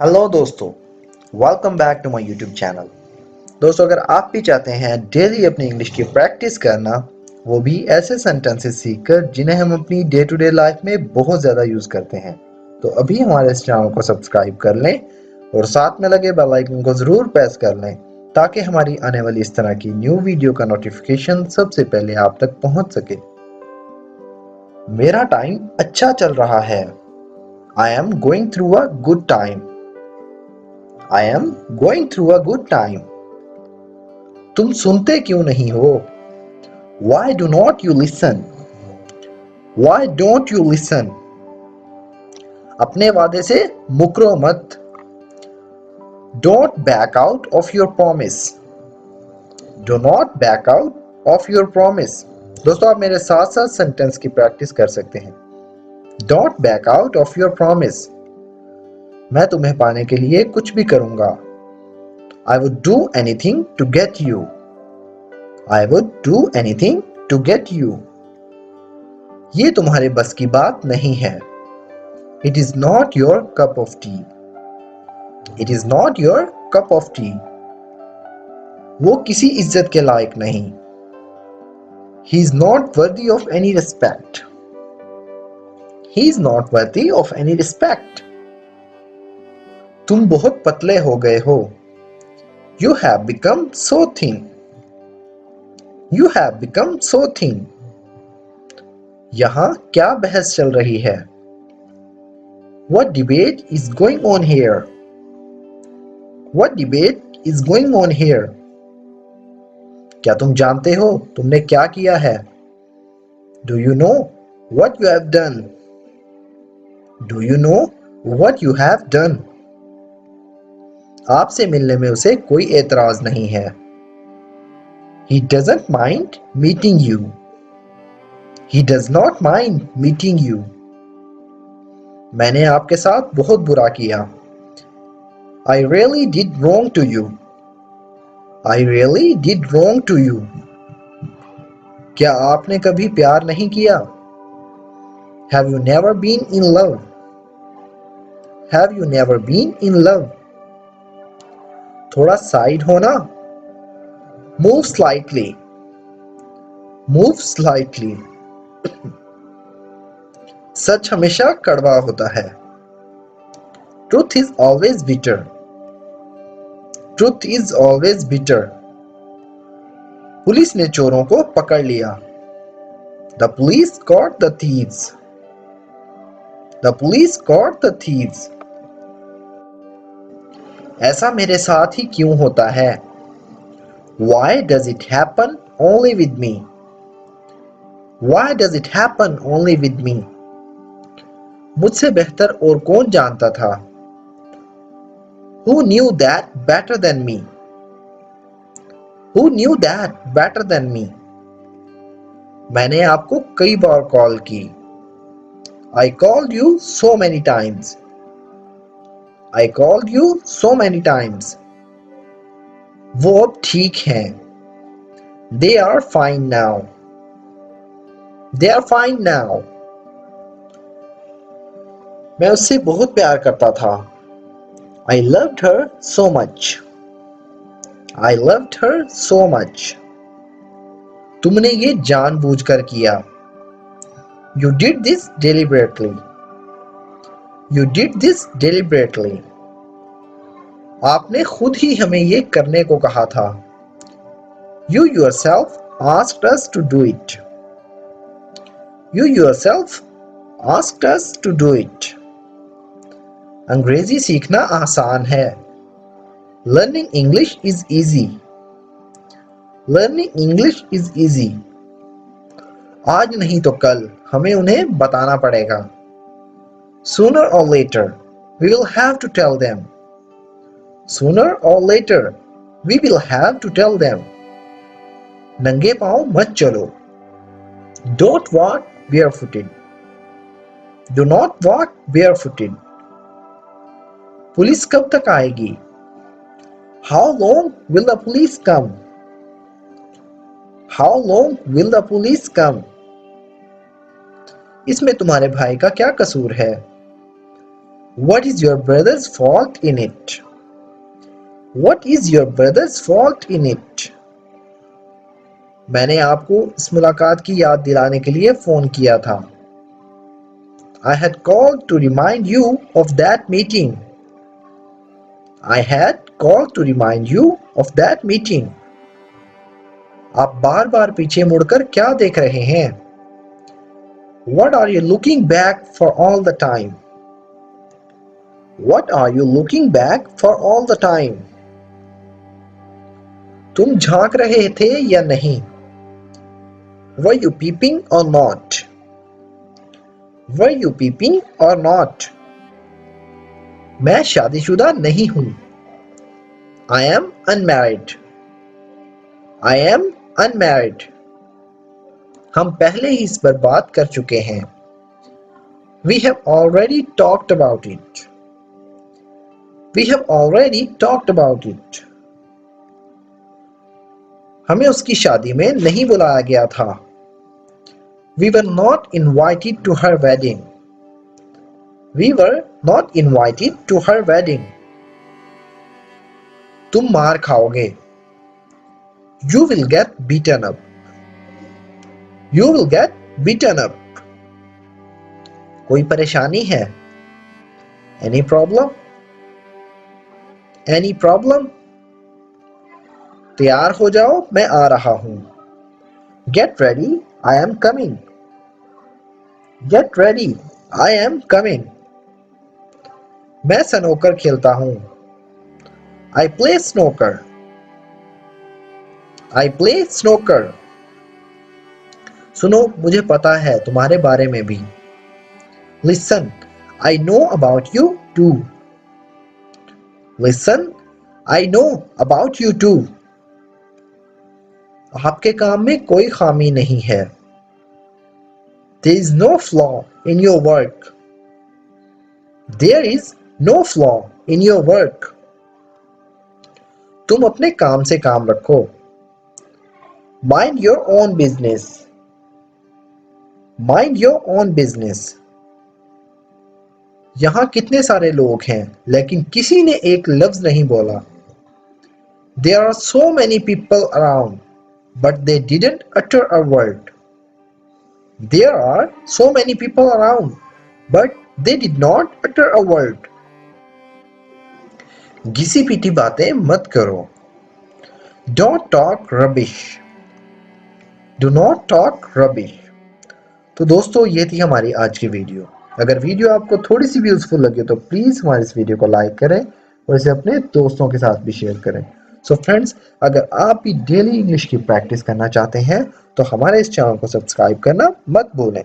Hello दोस्तों, welcome back to my YouTube channel. दोस्तों, अगर आप भी चाहते हैं डेली अपनी इंग्लिश की प्रैक्टिस करना, वो भी ऐसे सेंटेंसेस सीखकर जिन्हें हम अपनी डे टू डे लाइफ में बहुत ज़्यादा यूज़ करते हैं, तो अभी हमारे इस चैनल को सब्सक्राइब कर लें और साथ में लगे बेल आइकन को ज़रूर प्रेस कर लें ताकि हमारी आने वाली इस तरह की न्यू वीडियो का नोटिफिकेशन सबसे पहले आप तक पहुंच सके। मेरा टाइम अच्छा चल रहा है। I am going through a good time. I am going through a good time. तुम सुनते क्यों नहीं हो? Why do not you listen? Why don't you listen? अपने वादे से मुकरो मत। Don't back out of your promise. Do not back out of your promise. दोस्तों, आप मेरे साथ साथ सेंटेंस की प्रैक्टिस कर सकते हैं। Don't back out of your promise. मैं तुम्हें पाने के लिए कुछ भी करूंगा। I would do anything to get you. I would do anything to get you. ये तुम्हारे बस की बात नहीं है। It is not your cup of tea. It is not your cup of tea. वो किसी इज्जत के लायक नहीं। He is not worthy of any respect. He is not worthy of any respect. तुम बहुत पतले हो गए हो। You have become so thin. You have become so thin. यहाँ क्या बहस चल रही है? What debate is going on here? What debate is going on here? क्या तुम जानते हो तुमने क्या किया है? Do you know what you have done? Do you know what you have done? आपसे मिलने में उसे कोई एतराज नहीं है। He doesn't mind meeting you. He does not mind meeting you. मैंने आपके साथ बहुत बुरा किया। I really did wrong to you. I really did wrong to you. क्या आपने कभी प्यार नहीं किया? Have you never been in love? Have you never been in love? थोड़ा साइड होना। Move slightly. Move slightly. सच हमेशा कड़वा होता है। Truth is always bitter. Truth is always bitter. Police ने चोरों को पकड़ लिया। The police caught the thieves. The police caught the thieves. ऐसा मेरे साथ ही क्यों होता है? Why does it happen only with me? Why does it happen only with me? मुझसे बेहतर और कौन जानता था? Who knew that better than me? Who knew that better than me? मैंने आपको कई बार कॉल की। I called you so many times. I called you so many times. वो अब ठीक हैं। They are fine now. They are fine now. मैं उससे बहुत प्यार करता था। I loved her so much. I loved her so much. तुमने ये जानबूझकर किया। You did this deliberately. You did this deliberately. आपने खुद ही हमें ये करने को कहा था। You yourself asked us to do it. You yourself asked us to do it. अंग्रेजी सीखना आसान है। Learning English is easy. Learning English is easy. आज नहीं तो कल हमें उन्हें बताना पड़ेगा। Sooner or later, we will have to tell them. Sooner or later, we will have to tell them. नंगे पांव मत चलो। Don't walk barefooted. Do not walk barefooted. Police कब तक आएगी? How long will the police come? How long will the police come? इसमें तुम्हारे भाई का क्या कसूर है? What is your brother's fault in it? What is your brother's fault in it? मैंने आपको इस मुलाकात की याद दिलाने के लिए फोन किया था. I had called to remind you of that meeting. I had called to remind you of that meeting. आप बार बार पीछे मुड़कर क्या देख रहे हैं? What are you looking back for all the time? What are you looking back for all the time? तुम झांक रहे थे या नहीं? Were you peeping or not? Were you peeping or not? मैं शादीशुदा नहीं हूं. I am unmarried. I am unmarried. हम पहले ही इस पर बात कर चुके हैं. We have already talked about it. We have already talked about it. हमें उसकी शादी में नहीं बुलाया गया था. We were not invited to her wedding. We were not invited to her wedding. तुम मार खाओगे. You will get beaten up. You will get beaten up. कोई परेशानी है? Any problem? Any problem? तैयार हो जाओ, मैं आ रहा हूं. Get ready, I am coming. Get ready, I am coming. मैं स्नूकर खेलता हूं. I play snooker. I play snooker. सुनो, मुझे पता है तुम्हारे बारे में भी. Listen, I know about you too. Listen, I know about you too. आपके काम में कोई खामी नहीं है. There is no flaw in your work. There is no flaw in your work. तुम अपने काम से काम रखो. Mind your own business. Mind your own business. यहाँ कितने सारे लोग हैं, लेकिन किसी ने एक लफ्ज नहीं बोला. There are so many people around, but they didn't utter a word. There are so many people around, but they did not utter a word. घिसी पीटी बातें मत करो. Don't talk rubbish. Do not talk rubbish. तो दोस्तों, ये थी हमारी आज की वीडियो. अगर वीडियो आपको थोड़ी सी भी यूजफुल लगी तो प्लीज़ हमारे इस वीडियो को लाइक करें और इसे अपने दोस्तों के साथ भी शेयर करें. सो फ्रेंड्स, अगर आप भी डेली इंग्लिश की प्रैक्टिस करना चाहते हैं तो हमारे इस चैनल को सब्सक्राइब करना मत भूलें.